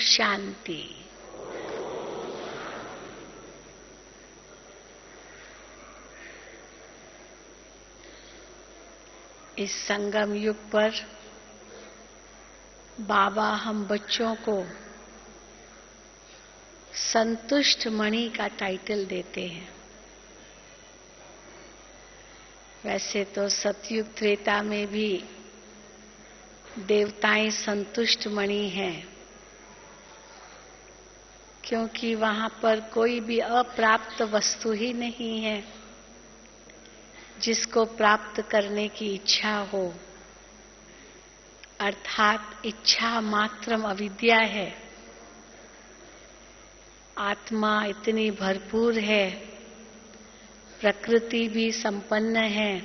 शांति। इस संगम युग पर बाबा हम बच्चों को संतुष्ट मणि का टाइटल देते हैं। वैसे तो सतयुग त्रेता में भी देवताएं संतुष्ट मणि हैं, क्योंकि वहां पर कोई भी अप्राप्त वस्तु ही नहीं है जिसको प्राप्त करने की इच्छा हो, अर्थात इच्छा मात्रम अविद्या है। आत्मा इतनी भरपूर है, प्रकृति भी संपन्न है,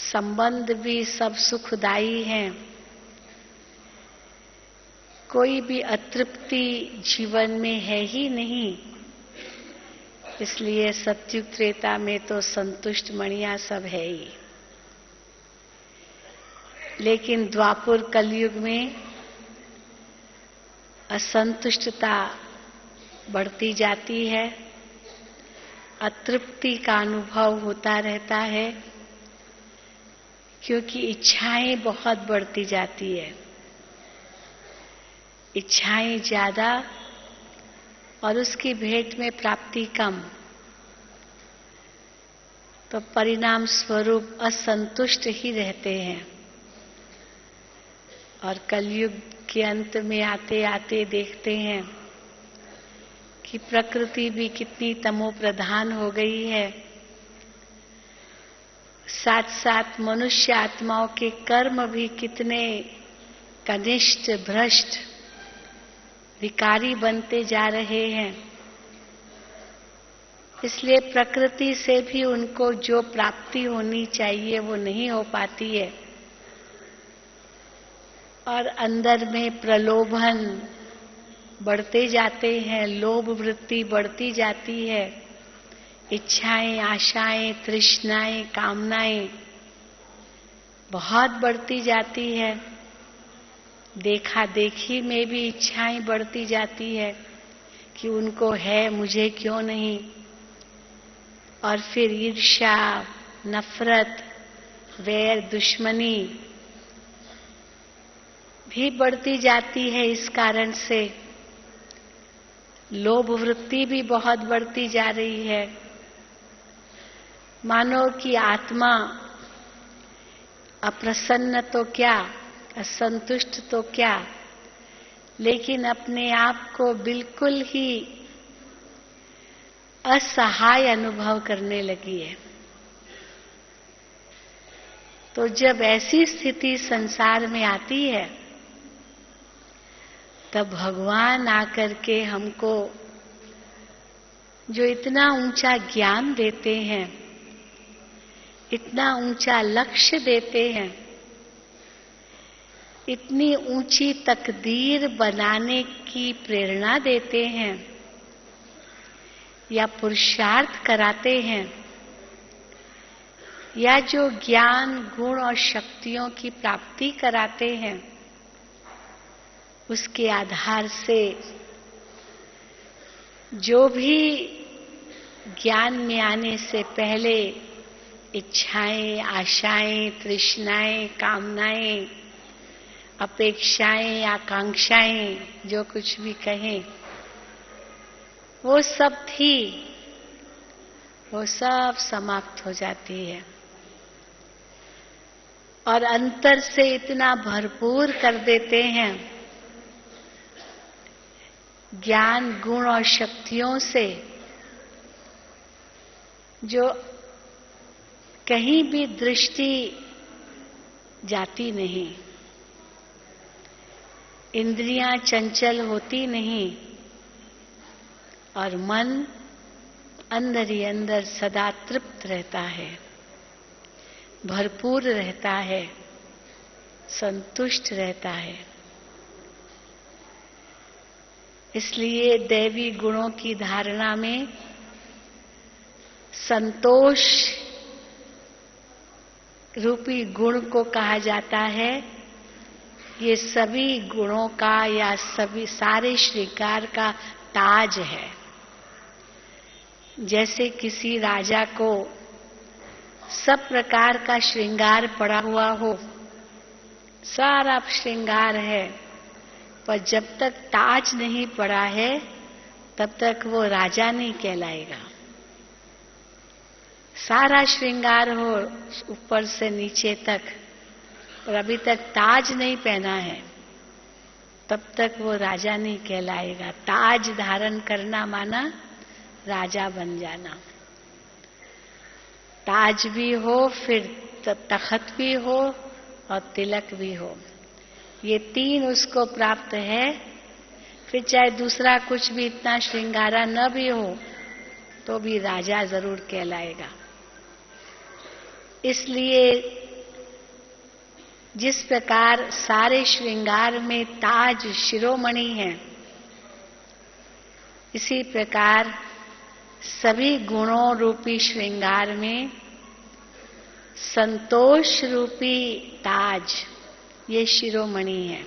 संबंध भी सब सुखदायी हैं, कोई भी अतृप्ति जीवन में है ही नहीं। इसलिए सतयुग त्रेता में तो संतुष्ट मणियां सब है ही। लेकिन द्वापर कलयुग में असंतुष्टता बढ़ती जाती है, अतृप्ति का अनुभव होता रहता है, क्योंकि इच्छाएं बहुत बढ़ती जाती है। इच्छाएं ज्यादा और उसकी भेंट में प्राप्ति कम, तो परिणाम स्वरूप असंतुष्ट ही रहते हैं। और कलयुग के अंत में आते आते देखते हैं कि प्रकृति भी कितनी तमो प्रधान हो गई है, साथ साथ मनुष्य आत्माओं के कर्म भी कितने कनिष्ठ, भ्रष्ट, विकारी बनते जा रहे हैं। इसलिए प्रकृति से भी उनको जो प्राप्ति होनी चाहिए वो नहीं हो पाती है, और अंदर में प्रलोभन बढ़ते जाते हैं, लोभ वृत्ति बढ़ती जाती है, इच्छाएं, आशाएं, तृष्णाएं, कामनाएं बहुत बढ़ती जाती है। देखा देखी में भी इच्छाएं बढ़ती जाती है कि उनको है, मुझे क्यों नहीं। और फिर ईर्ष्या, नफरत, वैर, दुश्मनी भी बढ़ती जाती है। इस कारण से लोभ वृत्ति भी बहुत बढ़ती जा रही है। मानो कि आत्मा अप्रसन्न तो क्या, असंतुष्ट तो क्या, लेकिन अपने आप को बिल्कुल ही असहाय अनुभव करने लगी है। तो जब ऐसी स्थिति संसार में आती है, तब भगवान आकर के हमको जो इतना ऊंचा ज्ञान देते हैं, इतना ऊंचा लक्ष्य देते हैं, इतनी ऊंची तकदीर बनाने की प्रेरणा देते हैं या पुरुषार्थ कराते हैं, या जो ज्ञान, गुण और शक्तियों की प्राप्ति कराते हैं, उसके आधार से जो भी ज्ञान में आने से पहले इच्छाएं, आशाएं, तृष्णाएं, कामनाएं, अपेक्षाएं, आकांक्षाएं, जो कुछ भी कहें, वो सब थी, वो सब समाप्त हो जाती है और अंतर से इतना भरपूर कर देते हैं ज्ञान, गुण और शक्तियों से, जो कहीं भी दृष्टि जाती नहीं, इंद्रियां चंचल होती नहीं, और मन अंदर ही अंदर सदा तृप्त रहता है, भरपूर रहता है, संतुष्ट रहता है। इसलिए दैवी गुणों की धारणा में संतोष रूपी गुण को कहा जाता है ये सभी गुणों का या सभी सारे श्रृंगार का ताज है। जैसे किसी राजा को सब प्रकार का श्रृंगार पड़ा हुआ हो, सारा श्रृंगार है, पर जब तक ताज नहीं पड़ा है तब तक वो राजा नहीं कहलाएगा। सारा श्रृंगार हो ऊपर से नीचे तक, पर अभी तक ताज नहीं पहना है, तब तक वो राजा नहीं कहलाएगा। ताज धारण करना माना राजा बन जाना। ताज भी हो, फिर तख्त भी हो और तिलक भी हो, ये तीन उसको प्राप्त है। फिर चाहे दूसरा कुछ भी इतना श्रृंगारा न भी हो तो भी राजा जरूर कहलाएगा। इसलिए जिस प्रकार सारे श्रृंगार में ताज शिरोमणि है, इसी प्रकार सभी गुणों रूपी श्रृंगार में संतोष रूपी ताज ये शिरोमणि है।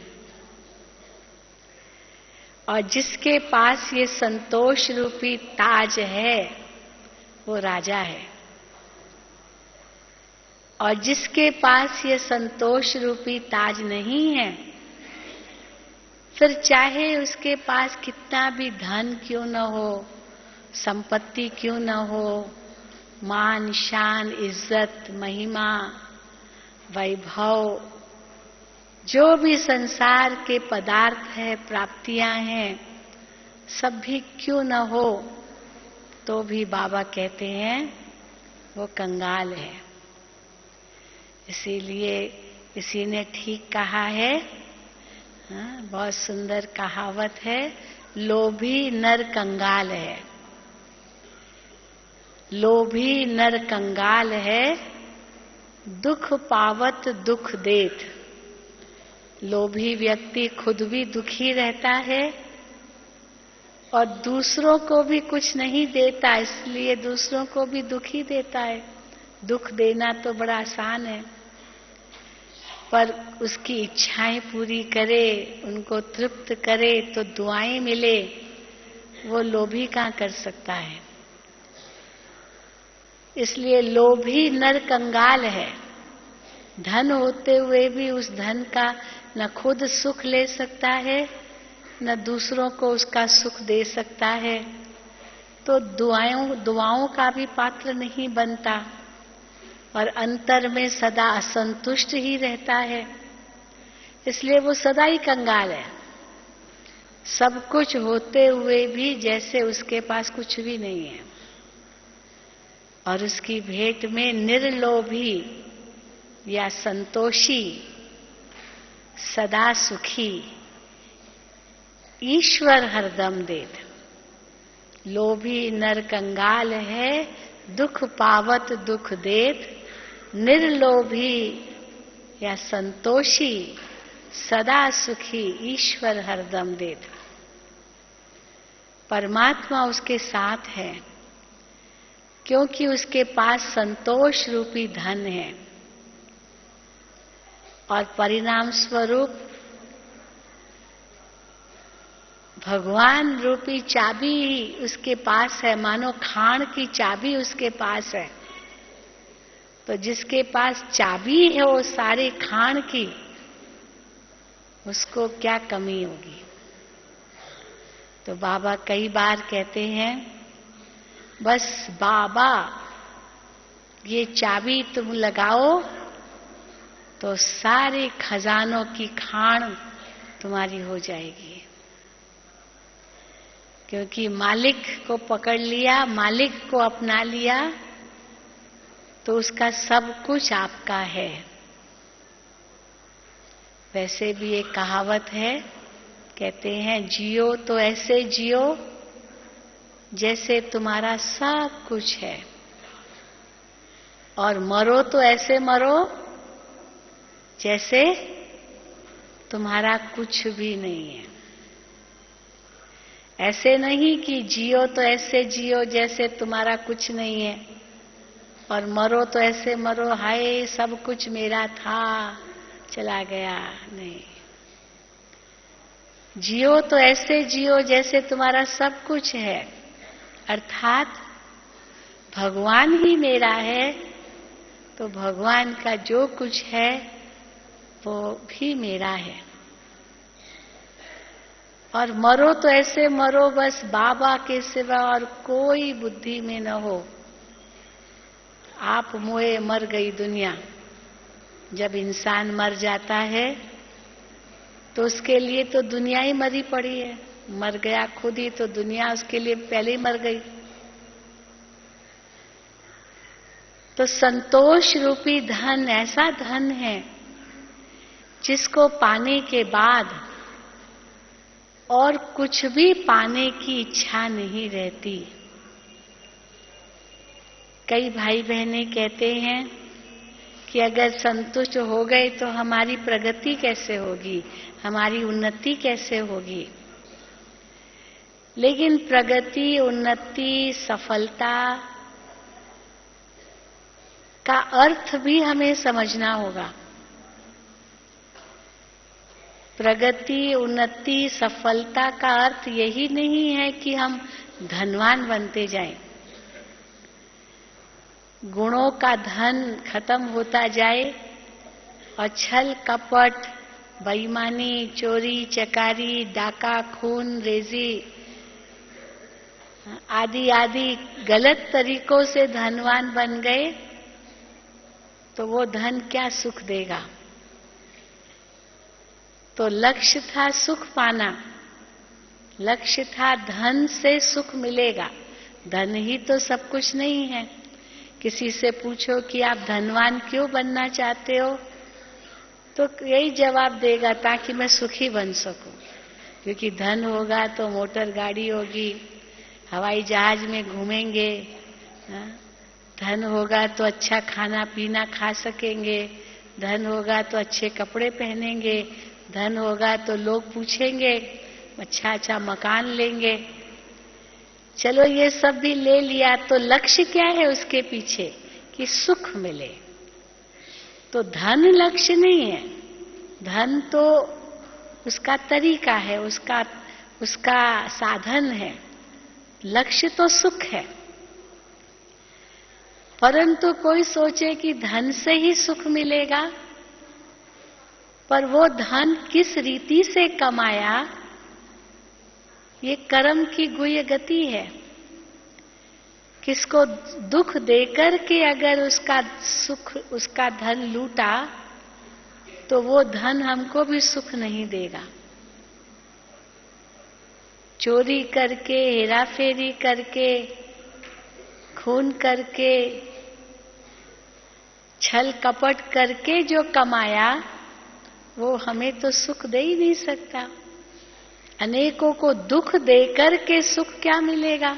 और जिसके पास ये संतोष रूपी ताज है वो राजा है, और जिसके पास ये संतोष रूपी ताज नहीं है, फिर चाहे उसके पास कितना भी धन क्यों न हो, संपत्ति क्यों न हो, मान शान इज्जत महिमा वैभव, जो भी संसार के पदार्थ है प्राप्तियां हैं, सब भी क्यों न हो, तो भी बाबा कहते हैं वो कंगाल है। इसीलिए इसी ने ठीक कहा है, बहुत सुंदर कहावत है, लोभी नर कंगाल है। लोभी नर कंगाल है, दुख पावत दुख देत। लोभी व्यक्ति खुद भी दुखी रहता है और दूसरों को भी कुछ नहीं देता, इसलिए दूसरों को भी दुखी देता है। दुख देना तो बड़ा आसान है, पर उसकी इच्छाएं पूरी करे, उनको तृप्त करे तो दुआएं मिले, वो लोभी कहाँ कर सकता है। इसलिए लोभी नर कंगाल है। धन होते हुए भी उस धन का न खुद सुख ले सकता है, न दूसरों को उसका सुख दे सकता है, तो दुआओं का भी पात्र नहीं बनता और अंतर में सदा असंतुष्ट ही रहता है। इसलिए वो सदा ही कंगाल है, सब कुछ होते हुए भी जैसे उसके पास कुछ भी नहीं है। और उसकी भेंट में निर्लोभी या संतोषी, सदा सुखी ईश्वर हरदम देत। लोभी नर कंगाल है, दुख पावत दुख देत। निर्लोभी या संतोषी, सदा सुखी ईश्वर हरदम देत। परमात्मा उसके साथ है, क्योंकि उसके पास संतोष रूपी धन है, और परिणाम स्वरूप भगवान रूपी चाबी ही उसके पास है, मानो खान की चाबी उसके पास है। तो जिसके पास चाबी है वो सारे खान की, उसको क्या कमी होगी। तो बाबा कई बार कहते हैं, बस बाबा ये चाबी तुम लगाओ तो सारे खजानों की खान तुम्हारी हो जाएगी। क्योंकि मालिक को पकड़ लिया, मालिक को अपना लिया, तो उसका सब कुछ आपका है। वैसे भी एक कहावत है, कहते हैं जियो तो ऐसे जियो जैसे तुम्हारा सब कुछ है, और मरो तो ऐसे मरो जैसे तुम्हारा कुछ भी नहीं है। ऐसे नहीं कि जियो तो ऐसे जियो जैसे तुम्हारा कुछ नहीं है, और मरो तो ऐसे मरो हाय सब कुछ मेरा था चला गया। नहीं, जियो तो ऐसे जियो जैसे तुम्हारा सब कुछ है, अर्थात भगवान ही मेरा है, तो भगवान का जो कुछ है वो भी मेरा है। और मरो तो ऐसे मरो बस बाबा के सिवा और कोई बुद्धि में न हो। आप मोए मर गई दुनिया। जब इंसान मर जाता है तो उसके लिए तो दुनिया ही मरी पड़ी है। मर गया खुद ही तो दुनिया उसके लिए पहले ही मर गई। तो संतोष रूपी धन ऐसा धन है जिसको पाने के बाद और कुछ भी पाने की इच्छा नहीं रहती। कई भाई बहनें कहते हैं कि अगर संतुष्ट हो गए तो हमारी प्रगति कैसे होगी, हमारी उन्नति कैसे होगी। लेकिन प्रगति, उन्नति, सफलता का अर्थ भी हमें समझना होगा। प्रगति, उन्नति, सफलता का अर्थ यही नहीं है कि हम धनवान बनते जाएं, गुणों का धन खत्म होता जाए और छल कपट, बेईमानी, चोरी चकारी, डाका, खून रेजी आदि आदि गलत तरीकों से धनवान बन गए तो वो धन क्या सुख देगा। तो लक्ष्य था सुख पाना, लक्ष्य था धन से सुख मिलेगा। धन ही तो सब कुछ नहीं है। किसी से पूछो कि आप धनवान क्यों बनना चाहते हो तो यही जवाब देगा ताकि मैं सुखी बन सकूं। क्योंकि धन होगा तो मोटर गाड़ी होगी, हवाई जहाज में घूमेंगे, धन होगा तो अच्छा खाना पीना खा सकेंगे, धन होगा तो अच्छे कपड़े पहनेंगे, धन होगा तो लोग पूछेंगे, अच्छा अच्छा मकान लेंगे। चलो ये सब भी ले लिया तो लक्ष्य क्या है उसके पीछे कि सुख मिले। तो धन लक्ष्य नहीं है, धन तो उसका तरीका है, उसका साधन है। लक्ष्य तो सुख है। परंतु कोई सोचे कि धन से ही सुख मिलेगा, पर वो धन किस रीति से कमाया ये कर्म की गुह्य गति है। किसको दुख देकर के अगर उसका सुख, उसका धन लूटा तो वो धन हमको भी सुख नहीं देगा। चोरी करके, हेराफेरी करके, खून करके, छल कपट करके जो कमाया वो हमें तो सुख दे ही नहीं सकता। अनेकों को दुख देकर के सुख क्या मिलेगा।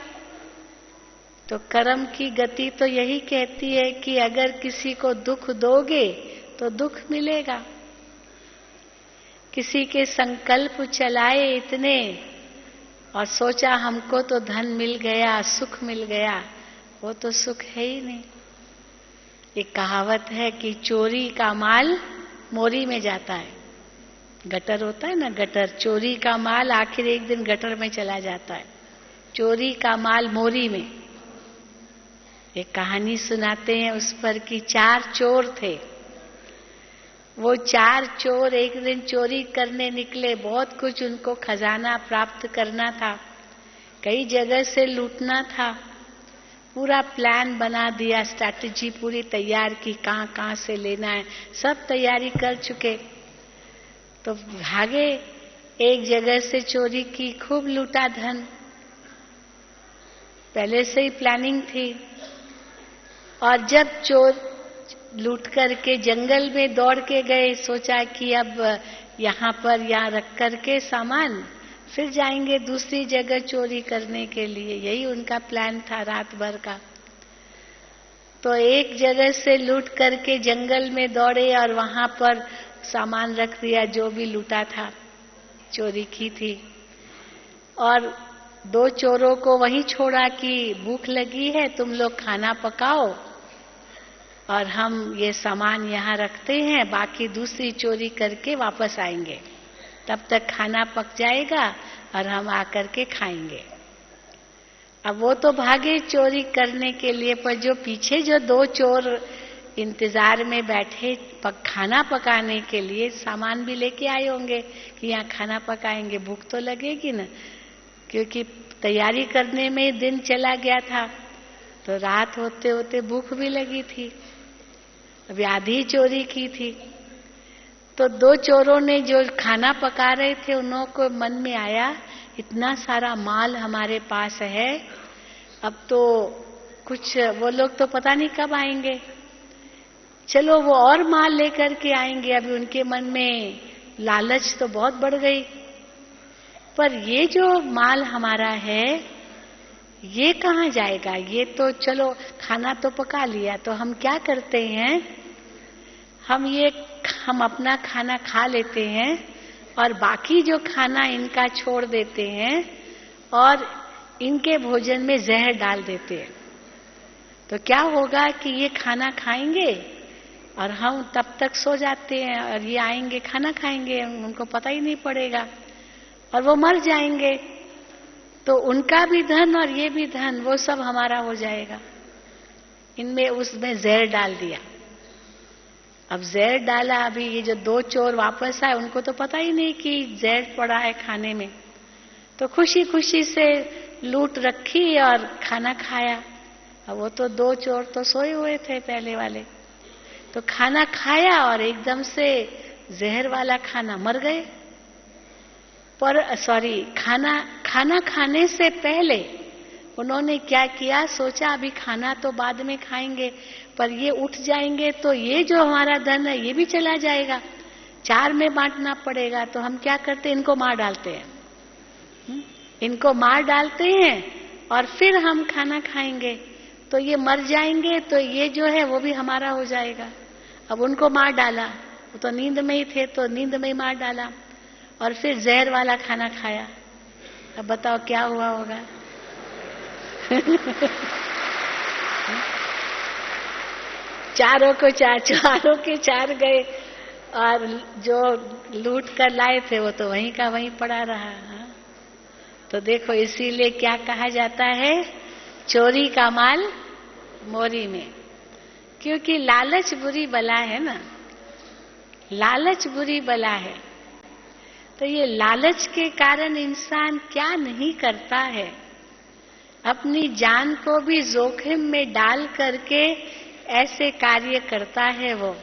तो कर्म की गति तो यही कहती है कि अगर किसी को दुख दोगे तो दुख मिलेगा। किसी के संकल्प चलाए इतने और सोचा हमको तो धन मिल गया, सुख मिल गया, वो तो सुख है ही नहीं। एक कहावत है कि चोरी का माल मोरी में जाता है। गटर होता है ना, गटर, चोरी का माल आखिर एक दिन गटर में चला जाता है। चोरी का माल मोरी में। एक कहानी सुनाते हैं उस पर कि 4 चोर थे। वो 4 चोर एक दिन चोरी करने निकले। बहुत कुछ उनको खजाना प्राप्त करना था, कई जगह से लूटना था। पूरा प्लान बना दिया, स्ट्रैटेजी पूरी तैयार की, कहां कहां से लेना है, सब तैयारी कर चुके। तो भागे, एक जगह से चोरी की, खूब लूटा धन, पहले से ही प्लानिंग थी। और जब चोर लूट करके जंगल में दौड़ के गए, सोचा कि अब यहाँ रख करके सामान फिर जाएंगे दूसरी जगह चोरी करने के लिए। यही उनका प्लान था रात भर का। तो एक जगह से लूट करके जंगल में दौड़े और वहां पर सामान रख दिया जो भी लूटा था, चोरी की थी। और 2 चोरों को वहीं छोड़ा कि भूख लगी है, तुम लोग खाना पकाओ और हम ये सामान यहाँ रखते हैं, बाकी दूसरी चोरी करके वापस आएंगे। तब तक खाना पक जाएगा और हम आकर के खाएंगे। अब वो तो भागे चोरी करने के लिए, पर जो पीछे जो 2 चोर इंतजार में बैठे खाना पकाने के लिए, सामान भी लेके आए होंगे कि यहाँ खाना पकाएंगे, भूख तो लगेगी ना, क्योंकि तैयारी करने में दिन चला गया था, तो रात होते होते भूख भी लगी थी। अभी आधी चोरी की थी, तो 2 चोरों ने जो खाना पका रहे थे, उन्हों को मन में आया इतना सारा माल हमारे पास है, अब तो कुछ वो लोग तो पता नहीं कब आएंगे, चलो वो और माल लेकर के आएंगे। अभी उनके मन में लालच तो बहुत बढ़ गई, पर ये जो माल हमारा है ये कहाँ जाएगा? ये तो चलो खाना तो पका लिया, तो हम क्या करते हैं, हम अपना खाना खा लेते हैं और बाकी जो खाना इनका छोड़ देते हैं और इनके भोजन में जहर डाल देते हैं। तो क्या होगा कि ये खाना खाएंगे और हम तब तक सो जाते हैं और ये आएंगे खाना खाएंगे, उनको पता ही नहीं पड़ेगा और वो मर जाएंगे। तो उनका भी धन और ये भी धन, वो सब हमारा हो जाएगा। इनमें उसमें जहर डाल दिया। अब जहर डाला, अभी ये जो 2 चोर वापस आए, उनको तो पता ही नहीं कि जहर पड़ा है खाने में, तो खुशी खुशी से लूट रखी और खाना खाया। अब वो तो 2 चोर तो सोए हुए थे पहले वाले, तो खाना खाया और एकदम से जहर वाला खाना मर गए। पर खाना खाने से पहले उन्होंने क्या किया, सोचा अभी खाना तो बाद में खाएंगे, पर ये उठ जाएंगे तो ये जो हमारा धन है ये भी चला जाएगा, 4 में बांटना पड़ेगा। तो हम क्या करते हैं, इनको मार डालते हैं, इनको मार डालते हैं और फिर हम खाना खाएंगे, तो ये मर जाएंगे, तो ये जो है वो भी हमारा हो जाएगा। अब उनको मार डाला, वो तो नींद में ही थे, तो नींद में ही मार डाला और फिर जहर वाला खाना खाया। अब बताओ क्या हुआ होगा? चारों के 4 गए और जो लूट कर लाए थे वो तो वहीं का वहीं पड़ा रहा। तो देखो, इसीलिए क्या कहा जाता है, चोरी का माल मोरी में, क्योंकि लालच बुरी बला है ना, लालच बुरी बला है। तो ये लालच के कारण इंसान क्या नहीं करता है, अपनी जान को भी जोखिम में डाल करके ऐसे कार्य करता है वो,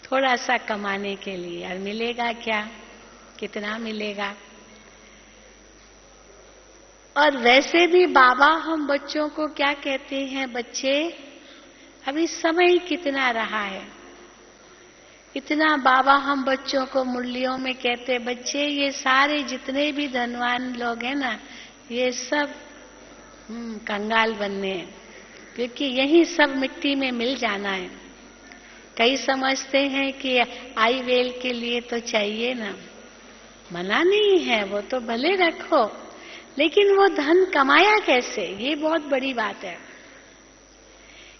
थोड़ा सा कमाने के लिए। और मिलेगा क्या, कितना मिलेगा? और वैसे भी बाबा हम बच्चों को क्या कहते हैं, बच्चे अभी समय कितना रहा है, इतना बाबा हम बच्चों को मुरलियों में कहते, बच्चे ये सारे जितने भी धनवान लोग हैं ना, ये सब कंगाल बनने हैं, क्योंकि यही सब मिट्टी में मिल जाना है। कई समझते हैं कि आई वेल के लिए तो चाहिए ना, मना नहीं है, वो तो भले रखो, लेकिन वो धन कमाया कैसे, ये बहुत बड़ी बात है।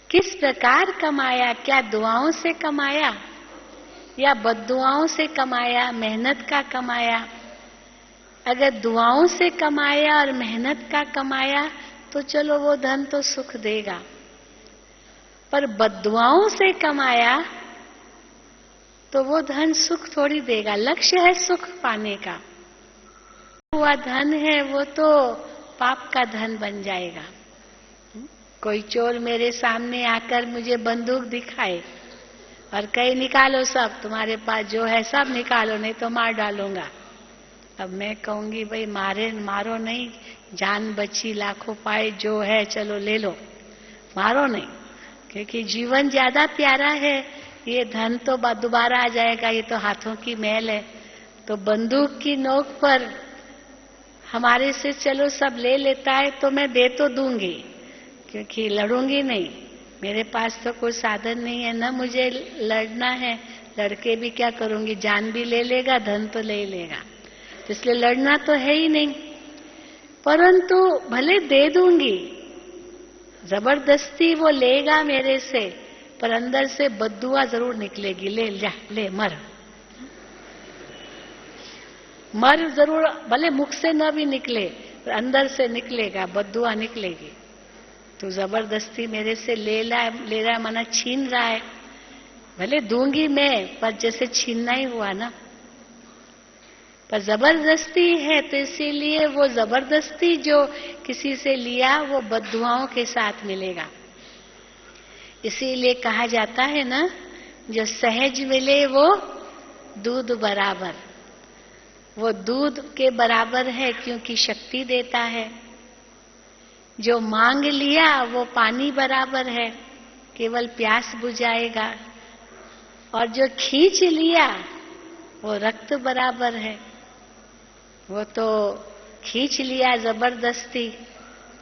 किस प्रकार कमाया, क्या दुआओं से कमाया या बद्दुआओं से कमाया, मेहनत का कमाया? अगर दुआओं से कमाया और मेहनत का कमाया तो चलो वो धन तो सुख देगा, पर बद्दुआओं से कमाया तो वो धन सुख थोड़ी देगा। लक्ष्य है सुख पाने का, हुआ धन है वो तो पाप का धन बन जाएगा। कोई चोर मेरे सामने आकर मुझे बंदूक दिखाए और कहे निकालो सब, तुम्हारे पास जो है सब निकालो, नहीं तो मार डालूंगा। अब मैं कहूंगी भाई मारो नहीं, जान बची लाखों पाए, जो है चलो ले लो, मारो नहीं, क्योंकि जीवन ज्यादा प्यारा है। ये धन तो दोबारा आ जाएगा, ये तो हाथों की मैल है। तो बंदूक की नोक पर हमारे से चलो सब ले लेता है तो मैं दे तो दूंगी, क्योंकि लड़ूंगी नहीं, मेरे पास तो कोई साधन नहीं है ना, मुझे लड़ना है। लड़के भी क्या करूंगी, जान भी ले लेगा, धन तो ले लेगा, तो इसलिए लड़ना तो है ही नहीं। परंतु भले दे दूंगी, जबरदस्ती वो लेगा मेरे से, पर अंदर से बद्दुआ जरूर निकलेगी, ले जा ले मर। मर जरूर, भले मुख से न भी निकले, पर अंदर से निकलेगा, बद्दुआ निकलेगी। तो जबरदस्ती मेरे से ले रहा है, माना छीन रहा है। भले दूंगी मैं, पर जैसे छीनना ही हुआ ना। पर जबरदस्ती है, तो इसीलिए वो जबरदस्ती जो किसी से लिया वो बद्दुआओं के साथ मिलेगा। इसीलिए कहा जाता है ना, जो सहज मिले वो दूध बराबर। वो दूध के बराबर है क्योंकि शक्ति देता है। जो मांग लिया वो पानी बराबर है, केवल प्यास बुझाएगा। और जो खींच लिया वो रक्त बराबर है। वो तो खींच लिया जबरदस्ती,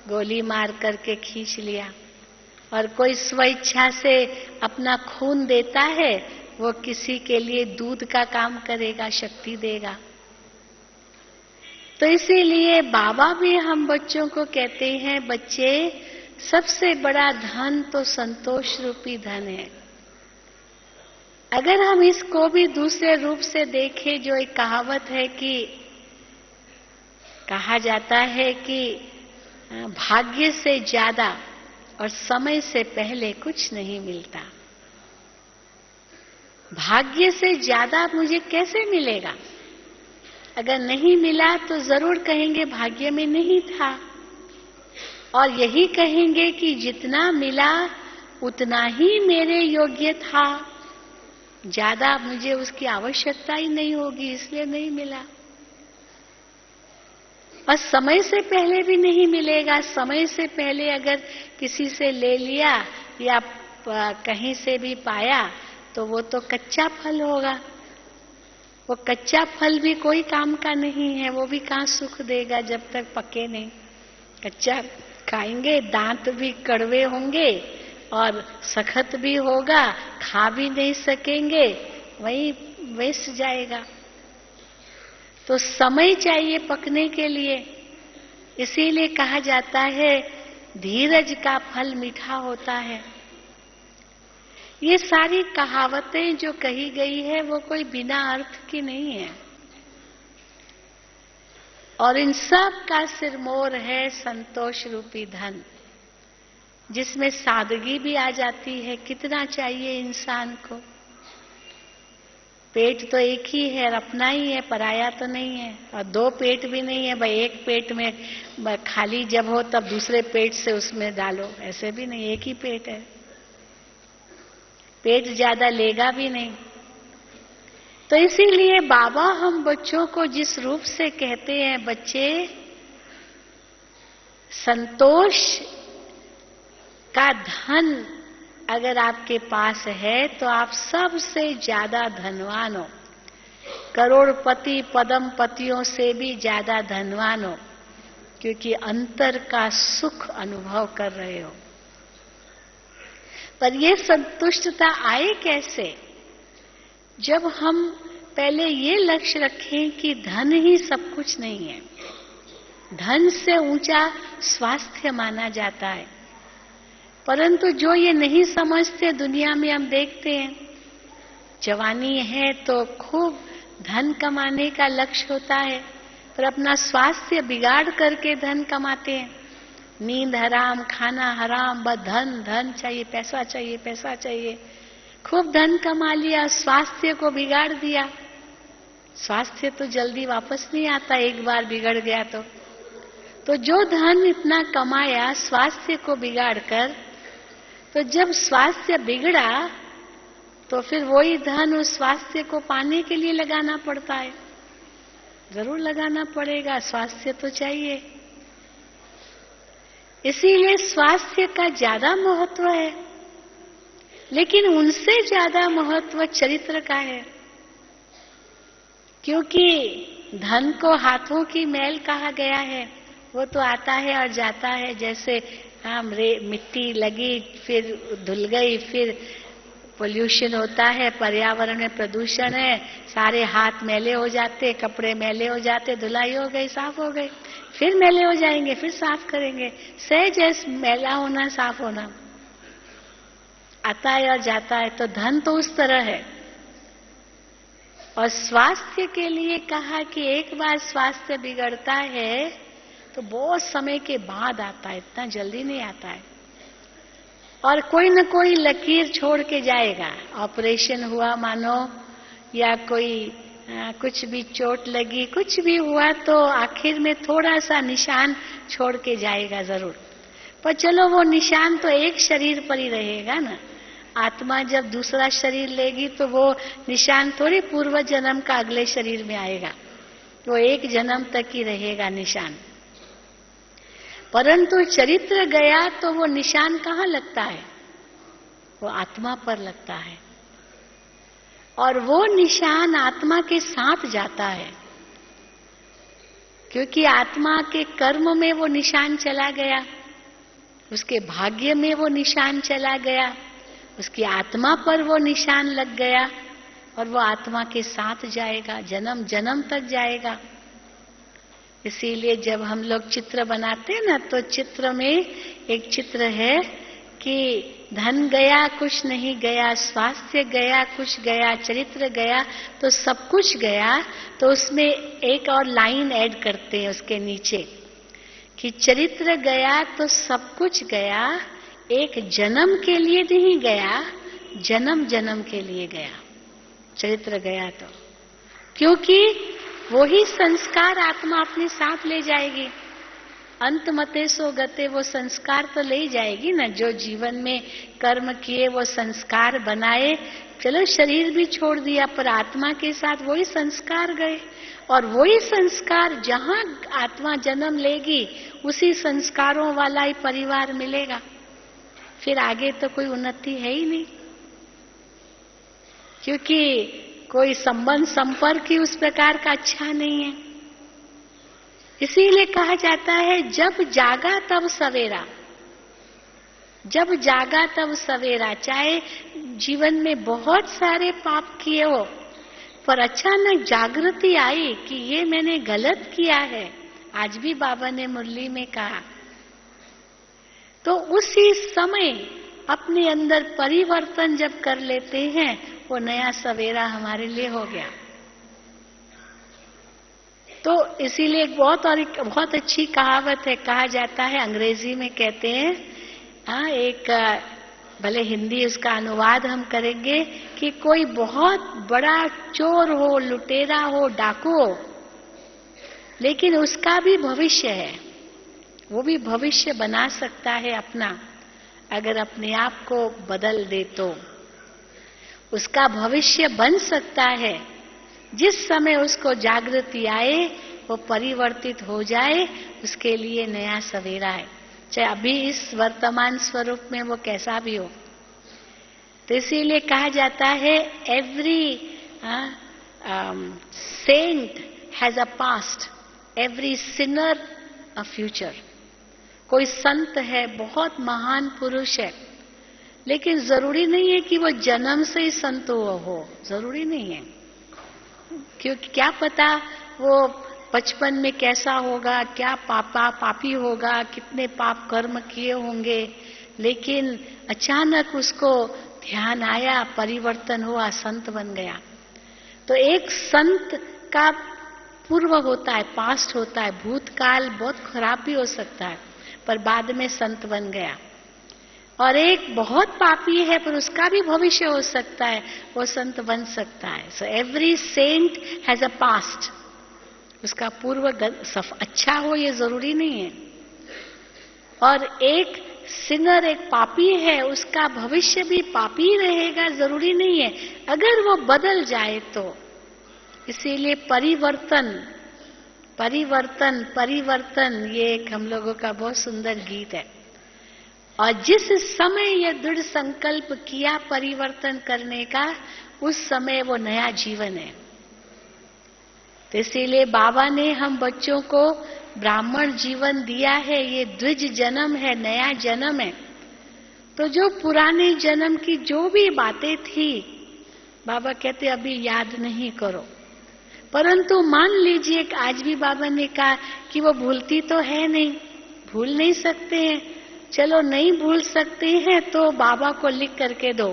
गोली मार करके खींच लिया। और कोई स्वेच्छा से अपना खून देता है, वो किसी के लिए दूध का काम करेगा, शक्ति देगा। तो इसीलिए बाबा भी हम बच्चों को कहते हैं, बच्चे सबसे बड़ा धन तो संतोष रूपी धन है। अगर हम इसको भी दूसरे रूप से देखें, जो एक कहावत है कि कहा जाता है कि भाग्य से ज्यादा और समय से पहले कुछ नहीं मिलता। भाग्य से ज्यादा मुझे कैसे मिलेगा? अगर नहीं मिला तो जरूर कहेंगे भाग्य में नहीं था, और यही कहेंगे कि जितना मिला उतना ही मेरे योग्य था, ज्यादा मुझे उसकी आवश्यकता ही नहीं होगी, इसलिए नहीं मिला। और समय से पहले भी नहीं मिलेगा। समय से पहले अगर किसी से ले लिया या कहीं से भी पाया तो वो तो कच्चा फल होगा। वो कच्चा फल भी कोई काम का नहीं है, वो भी कहाँ सुख देगा जब तक पके नहीं। कच्चा खाएंगे, दांत भी कड़वे होंगे और सख्त भी होगा, खा भी नहीं सकेंगे, वही वेस्ट जाएगा। तो समय चाहिए पकने के लिए। इसीलिए कहा जाता है धीरज का फल मीठा होता है। ये सारी कहावतें जो कही गई है वो कोई बिना अर्थ की नहीं है, और इन सब का सिरमौर है संतोष रूपी धन, जिसमें सादगी भी आ जाती है। कितना चाहिए इंसान को? पेट तो एक ही है और अपना ही है, पराया तो नहीं है। और दो पेट भी नहीं है भाई, एक पेट में खाली जब हो तब दूसरे पेट से उसमें डालो, ऐसे भी नहीं, एक ही पेट है। पेट ज्यादा लेगा भी नहीं। तो इसीलिए बाबा हम बच्चों को जिस रूप से कहते हैं, बच्चे संतोष का धन अगर आपके पास है तो आप सबसे ज्यादा धनवान हो। करोड़पति पदमपतियों से भी ज्यादा धनवान हो, क्योंकि अंतर का सुख अनुभव कर रहे हो। पर ये संतुष्टता आए कैसे? जब हम पहले ये लक्ष्य रखें कि धन ही सब कुछ नहीं है। धन से ऊंचा स्वास्थ्य माना जाता है। परंतु जो ये नहीं समझते, दुनिया में हम देखते हैं, जवानी है तो खूब धन कमाने का लक्ष्य होता है, पर अपना स्वास्थ्य बिगाड़ करके धन कमाते हैं। नींद हराम, खाना हराम, बस धन धन चाहिए, पैसा चाहिए, पैसा चाहिए। खूब धन कमा लिया, स्वास्थ्य को बिगाड़ दिया। स्वास्थ्य तो जल्दी वापस नहीं आता, एक बार बिगड़ गया तो जो धन इतना कमाया स्वास्थ्य को बिगाड़ कर, तो जब स्वास्थ्य बिगड़ा तो फिर वही धन उस स्वास्थ्य को पाने के लिए लगाना पड़ता है। जरूर लगाना पड़ेगा, स्वास्थ्य तो चाहिए। इसीलिए स्वास्थ्य का ज्यादा महत्व है, लेकिन उनसे ज्यादा महत्व चरित्र का है। क्योंकि धन को हाथों की मैल कहा गया है, वो तो आता है और जाता है। जैसे मिट्टी लगी, फिर धुल गई, फिर पोल्यूशन होता है, पर्यावरण में प्रदूषण है, सारे हाथ मैले हो जाते, कपड़े मैले हो जाते, धुलाई हो गई, साफ हो गई, फिर मैले हो जाएंगे, फिर साफ करेंगे। सहज मैला होना, साफ होना आता है और जाता है। तो धन तो उस तरह है। और स्वास्थ्य के लिए कहा कि एक बार स्वास्थ्य बिगड़ता है तो बहुत समय के बाद आता है, इतना जल्दी नहीं आता है। और कोई न कोई लकीर छोड़ के जाएगा। ऑपरेशन हुआ मानो, या कोई कुछ भी चोट लगी, कुछ भी हुआ, तो आखिर में थोड़ा सा निशान छोड़ के जाएगा जरूर। पर चलो वो निशान तो एक शरीर पर ही रहेगा ना। आत्मा जब दूसरा शरीर लेगी तो वो निशान थोड़ी पूर्व जन्म का अगले शरीर में आएगा, वो एक जन्म तक ही रहेगा निशान। परंतु चरित्र गया तो वो निशान कहाँ लगता है? वो आत्मा पर लगता है, और वो निशान आत्मा के साथ जाता है, क्योंकि आत्मा के कर्म में वो निशान चला गया, उसके भाग्य में वो निशान चला गया, उसकी आत्मा पर वो निशान लग गया, और वो आत्मा के साथ जाएगा, जन्म जन्म तक जाएगा। इसीलिए जब हम लोग चित्र बनाते हैं ना, तो चित्र में एक चित्र है कि धन गया कुछ नहीं गया, स्वास्थ्य गया कुछ गया, चरित्र गया तो सब कुछ गया। तो उसमें एक और लाइन ऐड करते हैं उसके नीचे कि चरित्र गया तो सब कुछ गया, एक जन्म के लिए नहीं गया, जन्म जन्म के लिए गया। चरित्र गया तो, क्योंकि वही संस्कार आत्मा अपने साथ ले जाएगी। अंत मते सो गते, वो संस्कार तो ले जाएगी ना। जो जीवन में कर्म किए वो संस्कार बनाए, चलो शरीर भी छोड़ दिया, पर आत्मा के साथ वही संस्कार गए, और वही संस्कार जहां आत्मा जन्म लेगी उसी संस्कारों वाला ही परिवार मिलेगा। फिर आगे तो कोई उन्नति है ही नहीं, क्योंकि कोई संबंध संपर्क ही उस प्रकार का अच्छा नहीं है। इसीलिए कहा जाता है जब जागा तब सवेरा, जब जागा तब सवेरा। चाहे जीवन में बहुत सारे पाप किए हो, पर अचानक जागृति आई कि ये मैंने गलत किया है, आज भी बाबा ने मुरली में कहा, तो उसी समय अपने अंदर परिवर्तन जब कर लेते हैं, वो नया सवेरा हमारे लिए हो गया। तो इसीलिए बहुत अच्छी कहावत है, कहा जाता है, अंग्रेजी में कहते हैं, एक भले हिंदी उसका अनुवाद हम करेंगे कि कोई बहुत बड़ा चोर हो, लुटेरा हो, डाकू हो, लेकिन उसका भी भविष्य है, वो भी भविष्य बना सकता है अपना, अगर अपने आप को बदल दे तो उसका भविष्य बन सकता है। जिस समय उसको जागृति आए, वो परिवर्तित हो जाए, उसके लिए नया सवेरा है, चाहे अभी इस वर्तमान स्वरूप में वो कैसा भी हो। तो इसीलिए कहा जाता है every saint has a past, every sinner a future. कोई संत है, बहुत महान पुरुष है, लेकिन जरूरी नहीं है कि वो जन्म से ही संत हो, जरूरी नहीं है, क्योंकि क्या पता वो बचपन में कैसा होगा, क्या पापी होगा, कितने पाप कर्म किए होंगे, लेकिन अचानक उसको ध्यान आया, परिवर्तन हुआ, संत बन गया। तो एक संत का पूर्व होता है, पास्ट होता है, भूतकाल बहुत खराब भी हो सकता है, पर बाद में संत बन गया। और एक बहुत पापी है, पर उसका भी भविष्य हो सकता है, वो संत बन सकता है। So every saint has a past, उसका पूर्व अच्छा हो ये जरूरी नहीं है। और एक सिनर, एक पापी है, उसका भविष्य भी पापी रहेगा, जरूरी नहीं है, अगर वो बदल जाए तो। इसीलिए परिवर्तन परिवर्तन परिवर्तन, ये एक हम लोगों का बहुत सुंदर गीत है। और जिस समय ये दृढ़ संकल्प किया परिवर्तन करने का, उस समय वो नया जीवन है। तो इसीलिए बाबा ने हम बच्चों को ब्राह्मण जीवन दिया है, ये द्विज जन्म है, नया जन्म है। तो जो पुराने जन्म की जो भी बातें थी, बाबा कहते अभी याद नहीं करो, परंतु मान लीजिए कि आज भी बाबा ने कहा कि वो भूलती तो है नहीं, भूल नहीं सकते हैं। चलो नहीं भूल सकते हैं तो बाबा को लिख करके दो,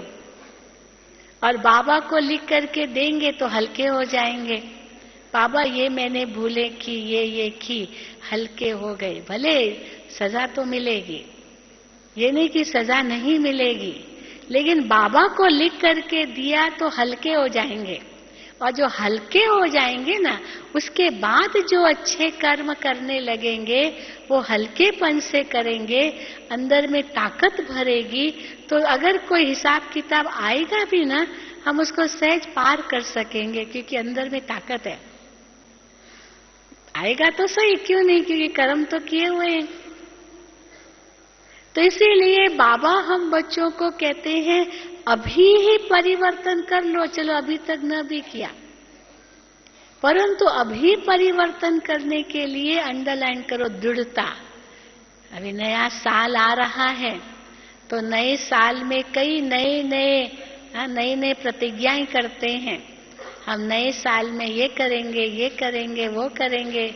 और बाबा को लिख करके देंगे तो हल्के हो जाएंगे। बाबा ये मैंने भूले की, ये की, हल्के हो गए। भले सजा तो मिलेगी, ये नहीं कि सजा नहीं मिलेगी, लेकिन बाबा को लिख करके दिया तो हल्के हो जाएंगे। और जो हल्के हो जाएंगे ना, उसके बाद जो अच्छे कर्म करने लगेंगे वो हल्केपन से करेंगे, अंदर में ताकत भरेगी। तो अगर कोई हिसाब किताब आएगा भी ना, हम उसको सहज पार कर सकेंगे, क्योंकि अंदर में ताकत है। आएगा तो सही, क्यों नहीं, क्योंकि कर्म तो किए हुए हैं। तो इसीलिए बाबा हम बच्चों को कहते हैं अभी ही परिवर्तन कर लो। चलो अभी तक न भी किया, परंतु अभी परिवर्तन करने के लिए अंडरलाइन करो दृढ़ता। अभी नया साल आ रहा है, तो नए साल में कई नए नए प्रतिज्ञाएं करते हैं। हम नए साल में ये करेंगे, ये करेंगे, वो करेंगे।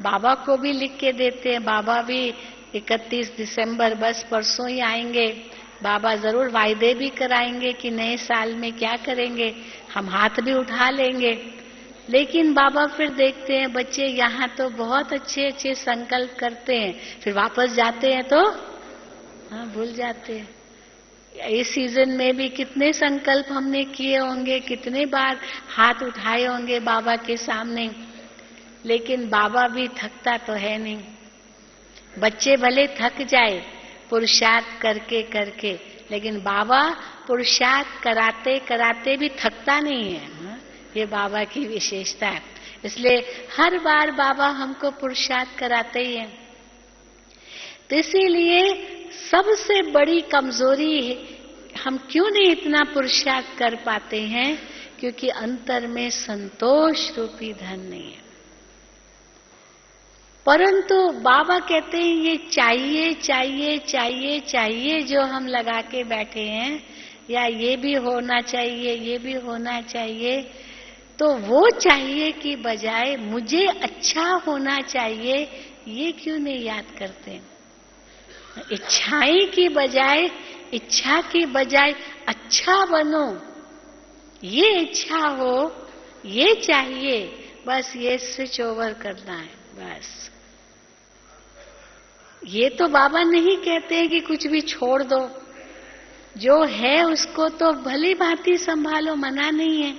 बाबा को भी लिख के देते हैं। बाबा भी 31 दिसंबर बस परसों ही आएंगे। बाबा जरूर वायदे भी कराएंगे कि नए साल में क्या करेंगे। हम हाथ भी उठा लेंगे, लेकिन बाबा फिर देखते हैं बच्चे यहाँ तो बहुत अच्छे अच्छे संकल्प करते हैं, फिर वापस जाते हैं तो भूल जाते हैं। इस सीजन में भी कितने संकल्प हमने किए होंगे, कितने बार हाथ उठाए होंगे बाबा के सामने, लेकिन बाबा भी थकता तो है नहीं। बच्चे भले थक जाए पुरुषार्थ करके करके, लेकिन बाबा पुरुषार्थ कराते कराते भी थकता नहीं है। ये बाबा की विशेषता है। इसलिए हर बार बाबा हमको पुरुषार्थ कराते ही हैं। तो इसीलिए सबसे बड़ी कमजोरी है, हम क्यों नहीं इतना पुरुषार्थ कर पाते हैं, क्योंकि अंतर में संतोष रूपी धन नहीं है। परंतु बाबा कहते हैं ये चाहिए चाहिए चाहिए चाहिए जो हम लगा के बैठे हैं, या ये भी होना चाहिए, ये भी होना चाहिए, तो वो चाहिए की बजाय मुझे अच्छा होना चाहिए, ये क्यों नहीं याद करते? इच्छाएं की बजाय, इच्छा की बजाय अच्छा बनो, ये इच्छा हो, ये चाहिए, बस ये स्विच ओवर करना है बस। ये तो बाबा नहीं कहते हैं कि कुछ भी छोड़ दो, जो है उसको तो भली भांति संभालो, मना नहीं है।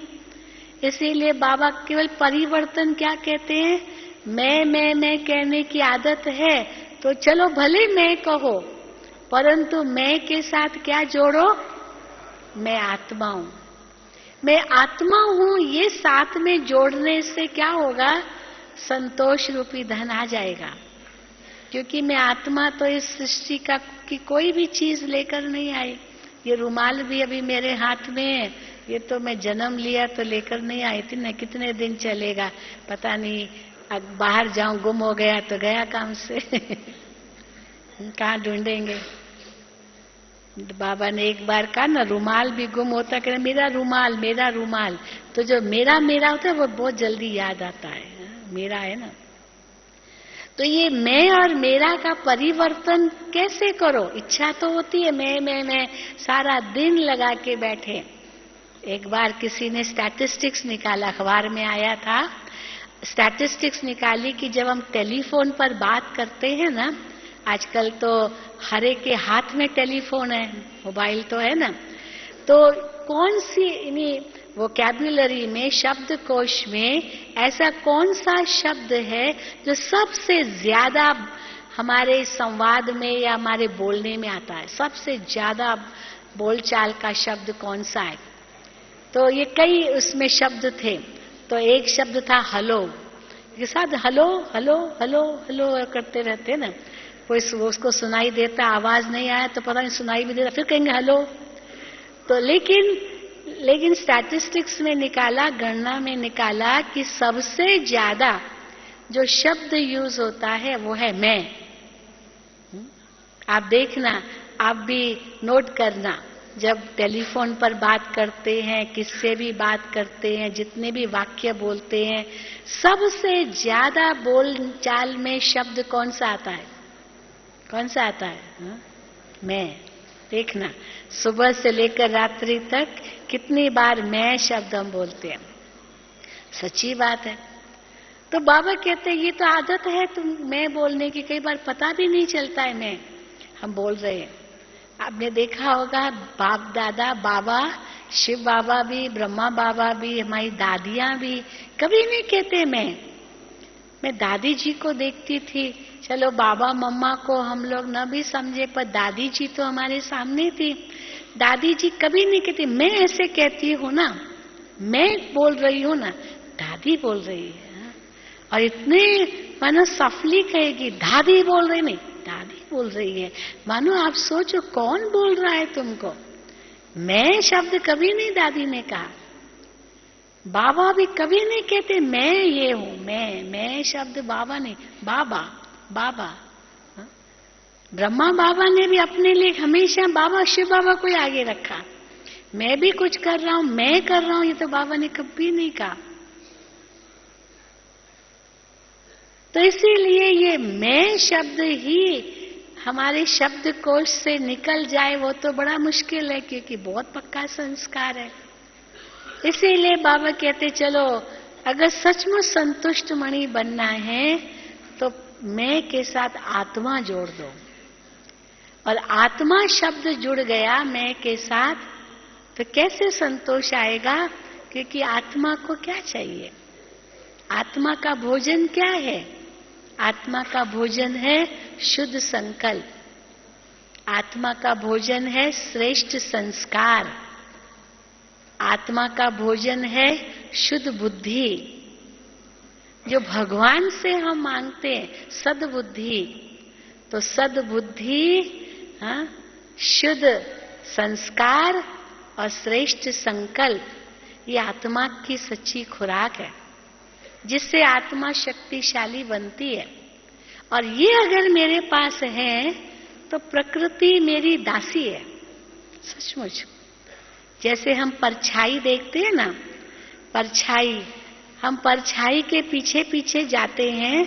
इसीलिए बाबा केवल परिवर्तन क्या कहते हैं, मैं कहने की आदत है, तो चलो भले मैं कहो, परंतु मैं के साथ क्या जोड़ो, मैं आत्मा हूं, मैं आत्मा हूं, ये साथ में जोड़ने से क्या होगा, संतोष रूपी धन आ जाएगा। क्योंकि मैं आत्मा तो इस सृष्टि का की कोई भी चीज लेकर नहीं आई। ये रुमाल भी अभी मेरे हाथ में है, ये तो मैं जन्म लिया तो लेकर नहीं आई थी ना, कितने दिन चलेगा पता नहीं, बाहर जाऊं गुम हो गया तो गया काम से कहाँ ढूंढेंगे। बाबा ने एक बार कहा ना, रुमाल भी गुम होता, कह मेरा रुमाल, मेरा रुमाल। तो जो मेरा मेरा होता है वो बहुत जल्दी याद आता है, मेरा है ना। तो ये मैं और मेरा का परिवर्तन कैसे करो? इच्छा तो होती है, मैं सारा दिन लगा के बैठे। एक बार किसी ने स्टैटिस्टिक्स निकाला, अखबार में आया था, स्टैटिस्टिक्स निकाली कि जब हम टेलीफोन पर बात करते हैं ना, आजकल तो हर एक के हाथ में टेलीफोन है, मोबाइल तो है ना, तो कौन सी वोकैब्युलरी में, शब्दकोश में ऐसा कौन सा शब्द है जो सबसे ज्यादा हमारे संवाद में या हमारे बोलने में आता है? सबसे ज्यादा बोलचाल का शब्द कौन सा है? तो ये कई उसमें शब्द थे। तो एक शब्द था हेलो, के साथ हेलो हेलो हेलो हेलो करते रहते ना, कोई उसको सुनाई देता, आवाज नहीं आया तो पता नहीं सुनाई भी देता, फिर कहेंगे हेलो। तो लेकिन स्टैटिस्टिक्स में निकाला, गणना में निकाला कि सबसे ज्यादा जो शब्द यूज होता है वो है मैं। आप देखना, आप भी नोट करना, जब टेलीफोन पर बात करते हैं, किससे भी बात करते हैं, जितने भी वाक्य बोलते हैं, सबसे ज्यादा बोलचाल में शब्द कौन सा आता है? कौन सा आता है? मैं। देखना, सुबह से लेकर रात्रि तक कितनी बार मैं शब्द हम बोलते हैं, सच्ची बात है। तो बाबा कहते हैं ये तो आदत है तुम मैं बोलने की, कई बार पता भी नहीं चलता है मैं हम बोल रहे हैं। आपने देखा होगा बाप दादा बाबा, शिव बाबा भी, ब्रह्मा बाबा भी, हमारी दादियां भी कभी नहीं कहते मैं दादी जी को देखती थी, चलो बाबा मम्मा को हम लोग न भी समझे पर दादी जी तो हमारे सामने थी। दादी जी कभी नहीं कहती मैं ऐसे कहती हूँ ना, मैं बोल रही हूँ ना, दादी बोल रही है। और इतने मानो सफली कहेगी दादी बोल रही, नहीं दादी बोल रही है। मानो आप सोचो कौन बोल रहा है तुमको। मैं शब्द कभी नहीं दादी ने कहा। बाबा भी कभी नहीं कहते मैं ये हूं, मैं शब्द बाबा नहीं, बाबा बाबा। ब्रह्मा बाबा ने भी अपने लिए हमेशा बाबा शिव बाबा को आगे रखा। मैं भी कुछ कर रहा हूं, मैं कर रहा हूं, ये तो बाबा ने कभी नहीं कहा। तो इसीलिए ये मैं शब्द ही हमारे शब्द कोश से निकल जाए वो तो बड़ा मुश्किल है, क्योंकि बहुत पक्का संस्कार है। इसीलिए बाबा कहते चलो अगर सचमुच संतुष्ट मणि बनना है तो मैं के साथ आत्मा जोड़ दो। और आत्मा शब्द जुड़ गया मैं के साथ तो कैसे संतोष आएगा, क्योंकि आत्मा को क्या चाहिए, आत्मा का भोजन क्या है, आत्मा का भोजन है शुद्ध संकल्प, आत्मा का भोजन है श्रेष्ठ संस्कार, आत्मा का भोजन है शुद्ध बुद्धि, जो भगवान से हम मांगते हैं सद्बुद्धि। तो सद्बुद्धि, शुद्ध संस्कार और श्रेष्ठ संकल्प, ये आत्मा की सच्ची खुराक है, जिससे आत्मा शक्तिशाली बनती है। और ये अगर मेरे पास है तो प्रकृति मेरी दासी है सचमुच। जैसे हम परछाई देखते हैं ना, परछाई, हम परछाई के पीछे पीछे जाते हैं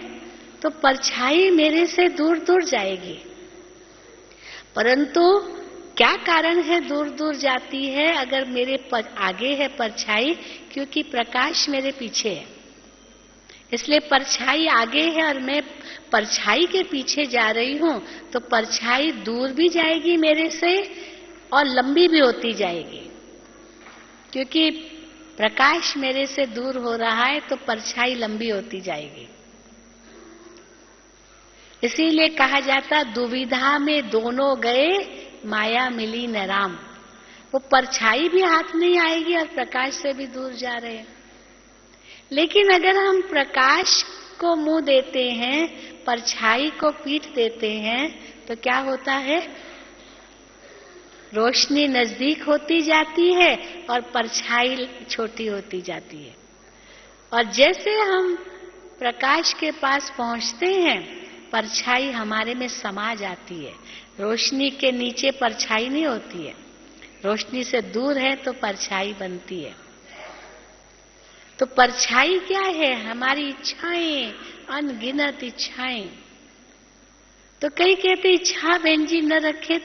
तो परछाई मेरे से दूर दूर जाएगी। परंतु क्या कारण है दूर दूर जाती है, अगर मेरे आगे है परछाई, क्योंकि प्रकाश मेरे पीछे है, इसलिए परछाई आगे है और मैं परछाई के पीछे जा रही हूं, तो परछाई दूर भी जाएगी मेरे से और लंबी भी होती जाएगी। क्योंकि प्रकाश मेरे से दूर हो रहा है तो परछाई लंबी होती जाएगी। इसीलिए कहा जाता दुविधा में दोनों गए माया मिली न राम। वो परछाई भी हाथ नहीं आएगी और प्रकाश से भी दूर जा रहे हैं। लेकिन अगर हम प्रकाश को मुंह देते हैं, परछाई को पीठ देते हैं, तो क्या होता है, रोशनी नजदीक होती जाती है और परछाई छोटी होती जाती है। और जैसे हम प्रकाश के पास पहुंचते हैं, परछाई हमारे में समा जाती है। रोशनी के नीचे परछाई नहीं होती है, रोशनी से दूर है तो परछाई बनती है। तो परछाई क्या है, हमारी इच्छाएं, अनगिनत इच्छाएं। तो कई कहते इच्छा बहन जी न रखे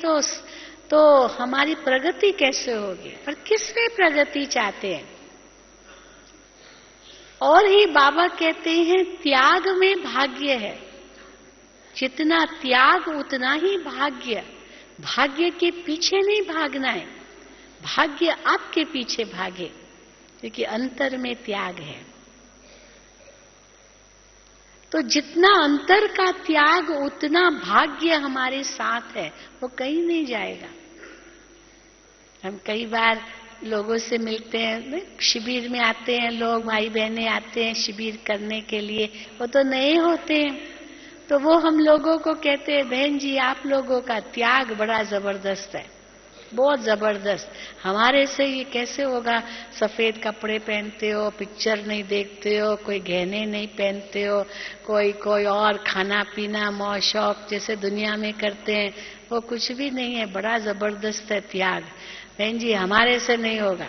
तो हमारी प्रगति कैसे होगी। पर किसमें प्रगति चाहते हैं। और ही बाबा कहते हैं त्याग में भाग्य है, जितना त्याग उतना ही भाग्य। भाग्य के पीछे नहीं भागना है, भाग्य आपके पीछे भागे, क्योंकि अंतर में त्याग है। तो जितना अंतर का त्याग उतना भाग्य हमारे साथ है, वो कहीं नहीं जाएगा। हम कई बार लोगों से मिलते हैं, शिविर में आते हैं लोग, भाई बहनें आते हैं शिविर करने के लिए, वो तो नए होते हैं, तो वो हम लोगों को कहते हैं बहन जी आप लोगों का त्याग बड़ा जबरदस्त है, बहुत जबरदस्त। हमारे से ये कैसे होगा, सफेद कपड़े पहनते हो, पिक्चर नहीं देखते हो, कोई गहने नहीं पहनते हो, कोई और खाना पीना मौज शौक जैसे दुनिया में करते हैं, वो कुछ भी नहीं है, बड़ा जबरदस्त है त्याग। बहन जी हमारे से नहीं होगा।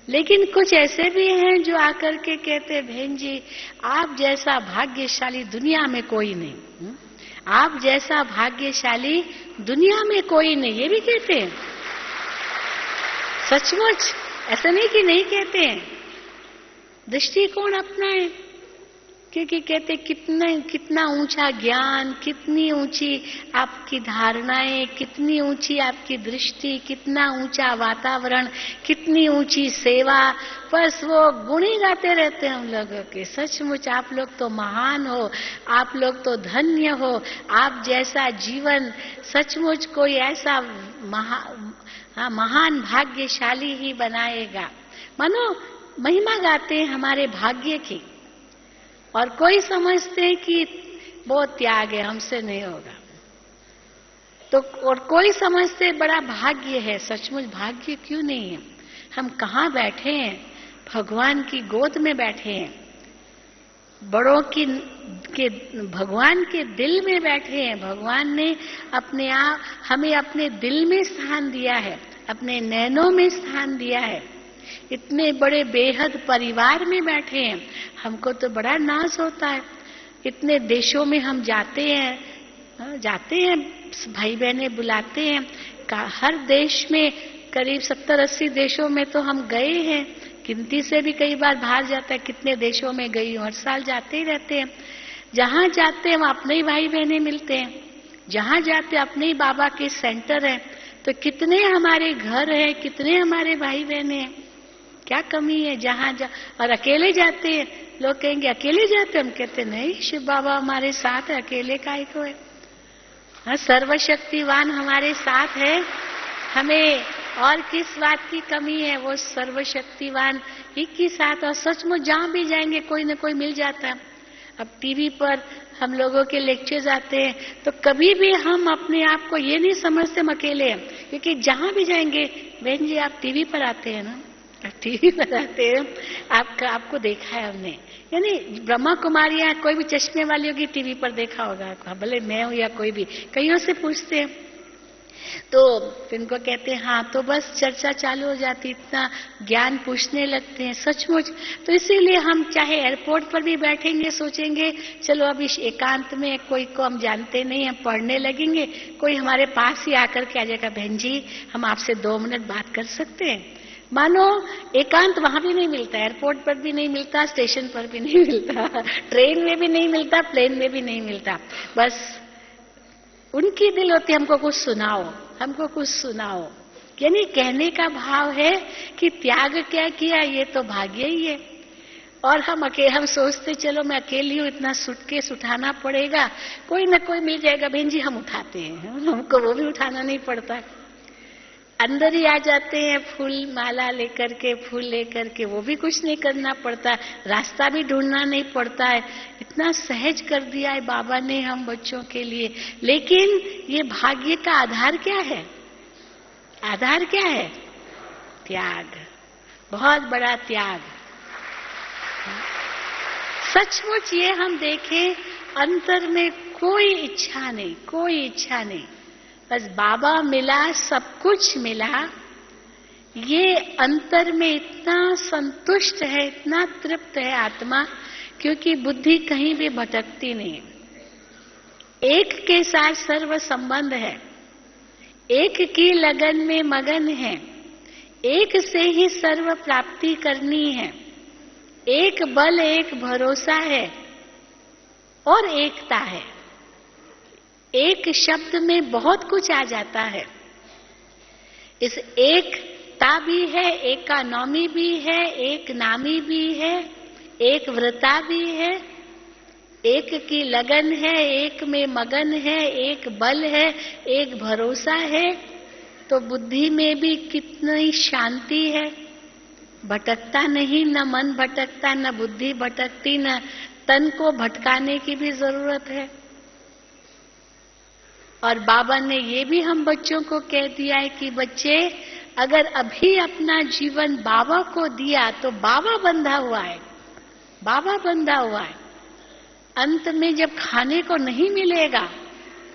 लेकिन कुछ ऐसे भी हैं जो आकर के कहते बहन जी आप जैसा भाग्यशाली दुनिया में कोई नहीं, आप जैसा भाग्यशाली दुनिया में कोई नहीं, ये भी कहते हैं। सचमुच ऐसा नहीं कि नहीं कहते हैं, दृष्टिकोण अपनाएं, क्योंकि कहते कितना ऊंचा ज्ञान, कितनी ऊंची आपकी धारणाएं, कितनी ऊंची आपकी दृष्टि, कितना ऊंचा वातावरण, कितनी ऊंची सेवा, बस वो गुण ही गाते रहते हैं हम लोगों के। सचमुच आप लोग तो महान हो, आप लोग तो धन्य हो, आप जैसा जीवन सचमुच कोई ऐसा महान भाग्यशाली ही बनाएगा। मानो महिमा गाते हैं हमारे भाग्य की, और कोई समझते हैं कि बहुत त्याग है, हमसे नहीं होगा, तो और कोई समझते बड़ा भाग्य है। सचमुच भाग्य क्यों नहीं है? हम कहाँ बैठे हैं? भगवान की गोद में बैठे हैं, बड़ों के भगवान के दिल में बैठे हैं। भगवान ने अपने आप हमें अपने दिल में स्थान दिया है, अपने नैनों में स्थान दिया है। इतने बड़े बेहद परिवार में बैठे हैं, हमको तो बड़ा नाज होता है। इतने देशों में हम जाते हैं भाई बहनें बुलाते हैं, हर देश में करीब 70-80 देशों में तो हम गए हैं, गिनती से भी कई बार बाहर जाता है कितने देशों में गई हूं, हर साल जाते ही रहते हैं। जहां जाते हैं वहां अपने ही भाई बहनें मिलते हैं, जहां जाते हैं अपने ही बाबा के सेंटर है, तो कितने हमारे घर है, कितने हमारे भाई बहनें हैं, क्या कमी है? जहां और अकेले जाते हैं, लोग कहेंगे अकेले जाते, हम कहते नहीं, शिव बाबा हमारे साथ है, अकेले काहे को है? हाँ, सर्वशक्तिवान हमारे साथ है, हमें और किस बात की कमी है? वो सर्वशक्तिवान ही के साथ। और सचमुच जहां भी जाएंगे कोई न कोई मिल जाता है। अब टीवी पर हम लोगों के लेक्चर्स आते हैं, तो कभी भी हम अपने आप को ये नहीं समझते हम अकेले हैं, क्योंकि जहां भी जाएंगे, बहन जी आप टीवी पर आते हैं ना, टीवी पर आते हैं, आपको देखा है हमने, यानी ब्रह्मा कुमारियां कोई भी चश्मे वाली होगी टीवी पर देखा होगा, भले मैं हूं या कोई भी, कईयों से पूछते हैं, तो फिर उनको कहते हैं हाँ, तो बस चर्चा चालू हो जाती, इतना ज्ञान पूछने लगते हैं। सचमुच तो इसीलिए हम चाहे एयरपोर्ट पर भी बैठेंगे, सोचेंगे चलो अभी एकांत में कोई को हम जानते नहीं, हम पढ़ने लगेंगे, कोई हमारे पास ही आकर के आ जाएगा, बहन जी हम आपसे 2 मिनट बात कर सकते हैं। मानो एकांत वहां भी नहीं मिलता, एयरपोर्ट पर भी नहीं मिलता, स्टेशन पर भी नहीं मिलता, ट्रेन में भी नहीं मिलता, प्लेन में भी नहीं मिलता। बस उनकी दिल होती हमको कुछ सुनाओ, हमको कुछ सुनाओ, यानी कहने का भाव है कि त्याग क्या किया, ये तो भाग्य ही है। और हम सोचते चलो मैं अकेली हूँ, इतना सूटकेस उठाना पड़ेगा, कोई ना कोई मिल जाएगा, बहन जी हम उठाते हैं, हमको वो भी उठाना नहीं पड़ता, अंदर ही आ जाते हैं, फूल माला लेकर के, फूल लेकर के, वो भी कुछ नहीं करना पड़ता, रास्ता भी ढूंढना नहीं पड़ता है, इतना सहज कर दिया है बाबा ने हम बच्चों के लिए। लेकिन ये भाग्य का आधार क्या है? आधार क्या है? त्याग, बहुत बड़ा त्याग। सचमुच ये हम देखें, अंतर में कोई इच्छा नहीं, कोई इच्छा नहीं, बस बाबा मिला, सब कुछ मिला, ये अंतर में इतना संतुष्ट है, इतना तृप्त है आत्मा, क्योंकि बुद्धि कहीं भी भटकती नहीं, एक के साथ सर्व संबंध है, एक की लगन में मगन है, एक से ही सर्व प्राप्ति करनी है, एक बल एक भरोसा है और एकता है। एक शब्द में बहुत कुछ आ जाता है, इस एकता भी है, एकानॉमी भी है, एक नामी भी है, एक व्रता भी है, एक की लगन है, एक में मगन है, एक बल है, एक भरोसा है। तो बुद्धि में भी कितनी शांति है, भटकता नहीं, न मन भटकता, न बुद्धि भटकती, न तन को भटकाने की भी जरूरत है। और बाबा ने ये भी हम बच्चों को कह दिया है कि बच्चे अगर अभी अपना जीवन बाबा को दिया तो बाबा बंधा हुआ है, बाबा बंधा हुआ है, अंत में जब खाने को नहीं मिलेगा,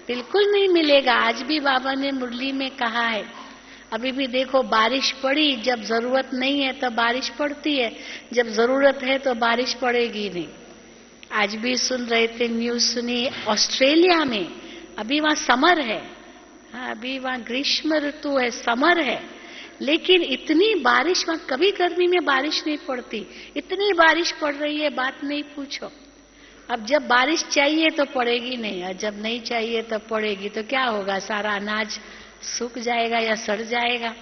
बिल्कुल नहीं मिलेगा। आज भी बाबा ने मुरली में कहा है, अभी भी देखो बारिश पड़ी, जब जरूरत नहीं है तो बारिश पड़ती है, जब जरूरत है तो बारिश पड़ेगी नहीं। आज भी सुन रहे थे, न्यूज सुनी, ऑस्ट्रेलिया में अभी वहां समर है, हाँ, अभी वहां ग्रीष्म ऋतु है, समर है, लेकिन इतनी बारिश, वहां कभी गर्मी में बारिश नहीं पड़ती, इतनी बारिश पड़ रही है, बात नहीं पूछो। अब जब बारिश चाहिए तो पड़ेगी नहीं, और जब नहीं चाहिए तो पड़ेगी, तो क्या होगा? सारा अनाज सूख जाएगा या सड़ जाएगा,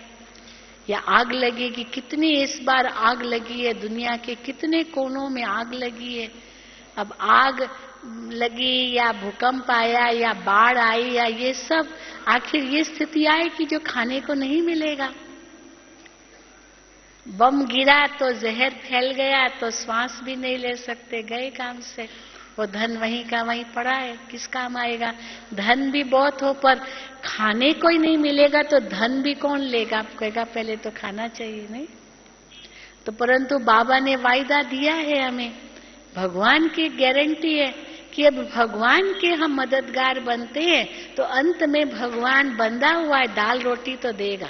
या आग लगेगी। कितनी इस बार आग लगी है, दुनिया के कितने कोनों में आग लगी है। अब आग लगी या भूकंप आया या बाढ़ आई या ये सब, आखिर ये स्थिति आए कि जो खाने को नहीं मिलेगा। बम गिरा तो जहर फैल गया, तो श्वास भी नहीं ले सकते, गए काम से। वो धन वहीं का वहीं पड़ा है, किस काम आएगा? धन भी बहुत हो पर खाने को ही नहीं मिलेगा तो धन भी कौन लेगा? आप कहेगा पहले तो खाना चाहिए, नहीं? तो परंतु बाबा ने वायदा दिया है हमें, भगवान की गारंटी है कि अब भगवान के हम मददगार बनते हैं तो अंत में भगवान बंधा हुआ है, दाल रोटी तो देगा,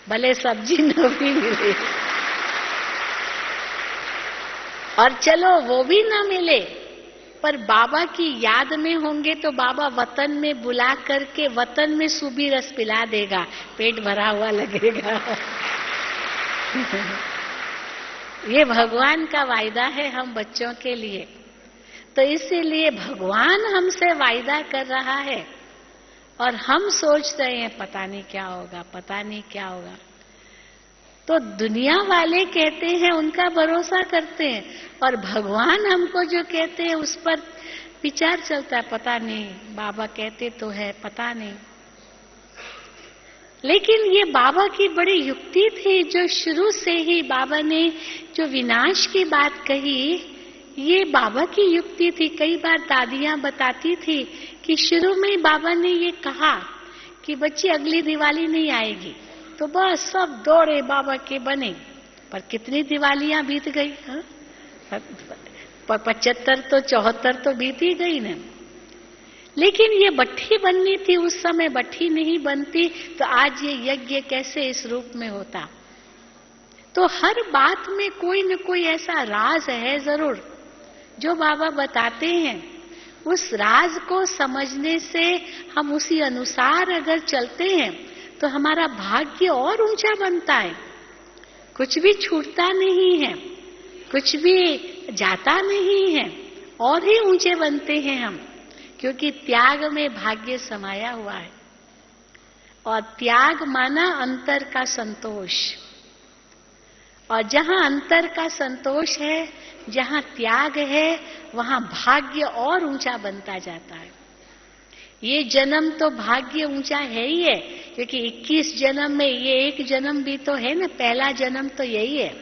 भले सब्जी न भी मिले। और चलो वो भी ना मिले, पर बाबा की याद में होंगे तो बाबा वतन में बुला करके वतन में सूबी रस पिला देगा, पेट भरा हुआ लगेगा। ये भगवान का वायदा है हम बच्चों के लिए। तो इसीलिए भगवान हमसे वायदा कर रहा है और हम सोच रहे हैं पता नहीं क्या होगा, पता नहीं क्या होगा। तो दुनिया वाले कहते हैं उनका भरोसा करते हैं, और भगवान हमको जो कहते हैं उस पर विचार चलता है, पता नहीं, बाबा कहते तो है, पता नहीं। लेकिन ये बाबा की बड़ी युक्ति थी, जो शुरू से ही बाबा ने जो विनाश की बात कही, ये बाबा की युक्ति थी। कई बार दादियां बताती थी कि शुरू में ही बाबा ने ये कहा कि बच्ची अगली दिवाली नहीं आएगी, तो बस सब दौड़े बाबा के बने। पर कितनी दिवालियां बीत गई, 75 तो 74 तो बीत ही गई ना। लेकिन ये भट्ठी बननी थी, उस समय भट्ठी नहीं बनती तो आज ये यज्ञ कैसे इस रूप में होता। तो हर बात में कोई न कोई ऐसा राज है जरूर जो बाबा बताते हैं। उस राज को समझने से हम उसी अनुसार अगर चलते हैं तो हमारा भाग्य और ऊंचा बनता है। कुछ भी छूटता नहीं है, कुछ भी जाता नहीं है, और ही ऊंचे बनते हैं हम, क्योंकि त्याग में भाग्य समाया हुआ है। और त्याग माना अंतर का संतोष, और जहां अंतर का संतोष है, जहां त्याग है, वहां भाग्य और ऊंचा बनता जाता है। ये जन्म तो भाग्य ऊंचा है ही है, क्योंकि 21 जन्म में ये एक जन्म भी तो है ना, पहला जन्म तो यही है।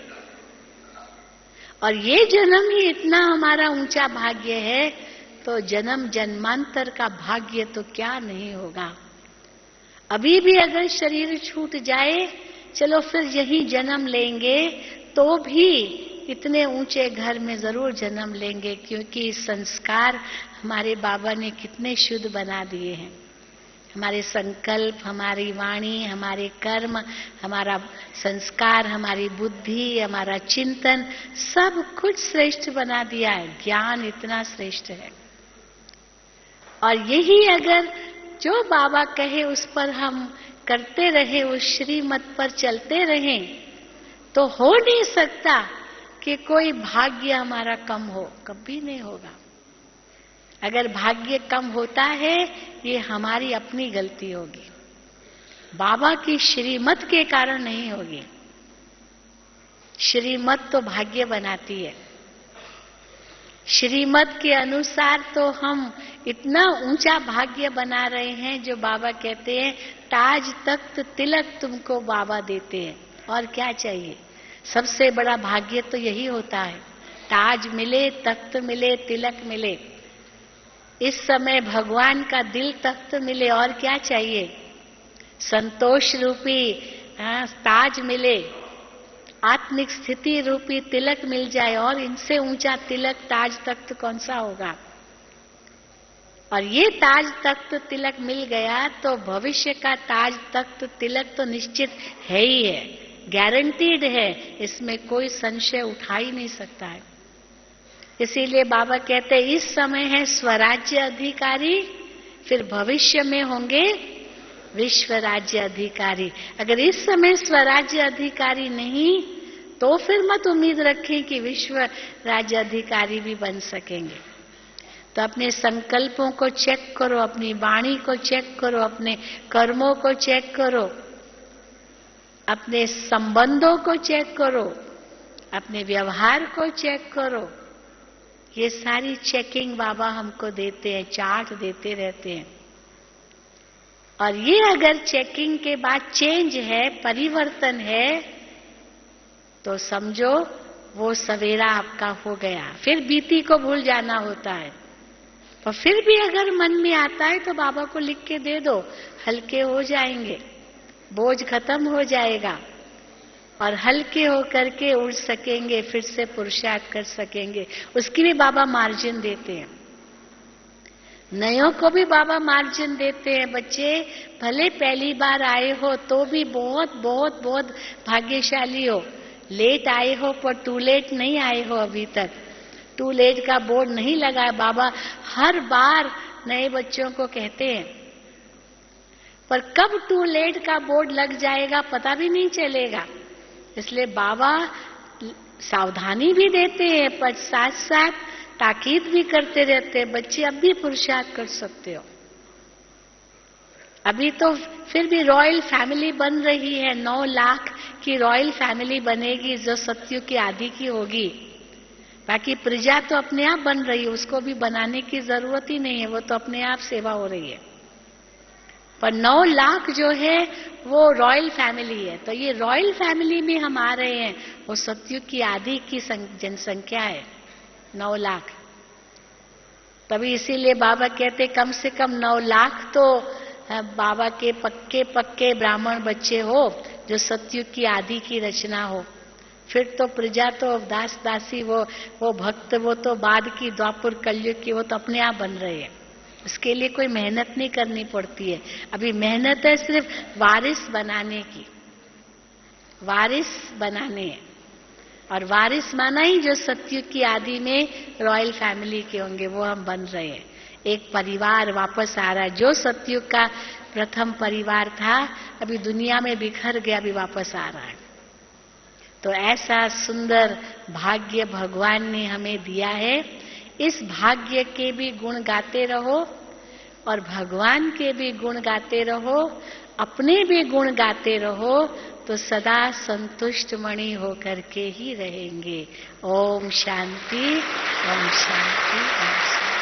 और ये जन्म ही इतना हमारा ऊंचा भाग्य है, तो जन्म जन्मांतर का भाग्य तो क्या नहीं होगा। अभी भी अगर शरीर छूट जाए, चलो फिर यही जन्म लेंगे, तो भी इतने ऊंचे घर में जरूर जन्म लेंगे, क्योंकि संस्कार हमारे बाबा ने कितने शुद्ध बना दिए हैं। हमारे संकल्प, हमारी वाणी, हमारे कर्म, हमारा संस्कार, हमारी बुद्धि, हमारा चिंतन, सब कुछ श्रेष्ठ बना दिया है। ज्ञान इतना श्रेष्ठ है। और यही अगर जो बाबा कहे उस पर हम करते रहे, उस श्रीमत पर चलते रहें, तो हो नहीं सकता कि कोई भाग्य हमारा कम हो, कभी नहीं होगा। अगर भाग्य कम होता है, ये हमारी अपनी गलती होगी, बाबा की श्रीमत के कारण नहीं होगी। श्रीमत तो भाग्य बनाती है। श्रीमत के अनुसार तो हम इतना ऊंचा भाग्य बना रहे हैं, जो बाबा कहते हैं ताज तख्त तिलक तुमको बाबा देते हैं, और क्या चाहिए। सबसे बड़ा भाग्य तो यही होता है, ताज मिले, तख्त मिले, तिलक मिले। इस समय भगवान का दिल तख्त मिले, और क्या चाहिए। संतोष रूपी ताज मिले, आत्मिक स्थिति रूपी तिलक मिल जाए, और इनसे ऊंचा तिलक ताज तख्त कौन सा होगा। और ये ताज तख्त तिलक मिल गया तो भविष्य का ताज तख्त तिलक तो निश्चित है ही है, गारंटीड है, इसमें कोई संशय उठा ही नहीं सकता है। इसीलिए बाबा कहते इस समय है स्वराज्य अधिकारी, फिर भविष्य में होंगे विश्व राज्य अधिकारी। अगर इस समय स्वराज्य अधिकारी नहीं, तो फिर मत उम्मीद रखें कि विश्व राज्य अधिकारी भी बन सकेंगे। तो अपने संकल्पों को चेक करो, अपनी वाणी को चेक करो, अपने कर्मों को चेक करो, अपने संबंधों को चेक करो, अपने व्यवहार को चेक करो। ये सारी चेकिंग बाबा हमको देते हैं, चार्ट देते रहते हैं। और ये अगर चेकिंग के बाद चेंज है, परिवर्तन है, तो समझो वो सवेरा आपका हो गया। फिर बीती को भूल जाना होता है। और फिर भी अगर मन में आता है तो बाबा को लिख के दे दो, हल्के हो जाएंगे, बोझ खत्म हो जाएगा और हल्के होकर के उड़ सकेंगे, फिर से पुरुषार्थ कर सकेंगे। उसकी भी बाबा मार्जिन देते हैं। नयों को भी बाबा मार्जिन देते हैं। बच्चे भले पहली बार आए हो तो भी बहुत बहुत बहुत भाग्यशाली हो। लेट आए हो पर टू लेट नहीं आए हो अभी तक। टू लेट का बोर्ड नहीं लगा है। बाबा हर बार नए बच्चों को कहते हैं, पर कब टू लेट का बोर्ड लग जाएगा पता भी नहीं चलेगा। इसलिए बाबा सावधानी भी देते हैं, पर साथ साथ ताकीद भी करते रहते हैं, बच्चे अब भी पुरुषार्थ कर सकते हो। अभी तो फिर भी रॉयल फैमिली बन रही है। 9 लाख की रॉयल फैमिली बनेगी जो सतयुग की आदि की होगी। बाकी प्रजा तो अपने आप बन रही है, उसको भी बनाने की जरूरत ही नहीं है, वो तो अपने आप सेवा हो रही है। पर 9 लाख जो है वो रॉयल फैमिली है। तो ये रॉयल फैमिली में हम आ रहे हैं, वो सतयुग की आदि की जनसंख्या है 9 लाख। तभी इसीलिए बाबा कहते कम से कम 9 लाख तो बाबा के पक्के पक्के ब्राह्मण बच्चे हो जो सतयुग की आदि की रचना हो। फिर तो प्रजा तो दास दासी वो भक्त वो तो बाद की द्वापर कलयुग की, वो तो अपने आप बन रहे हैं। उसके लिए कोई मेहनत नहीं करनी पड़ती है। अभी मेहनत है सिर्फ वारिस बनाने की, वारिस बनाने हैं। और वारिस माना ही जो सतयुग की आदि में रॉयल फैमिली के होंगे, वो हम बन रहे हैं। एक परिवार वापस आ रहा है। जो सतयुग का प्रथम परिवार था अभी दुनिया में बिखर गया, अभी वापस आ रहा है। तो ऐसा सुंदर भाग्य भगवान ने हमें दिया है। इस भाग्य के भी गुण गाते रहो और भगवान के भी गुण गाते रहो, अपने भी गुण गाते रहो, तो सदा संतुष्ट मणि होकर के ही रहेंगे। ओम शांति, ओम शांति, ओम शांति।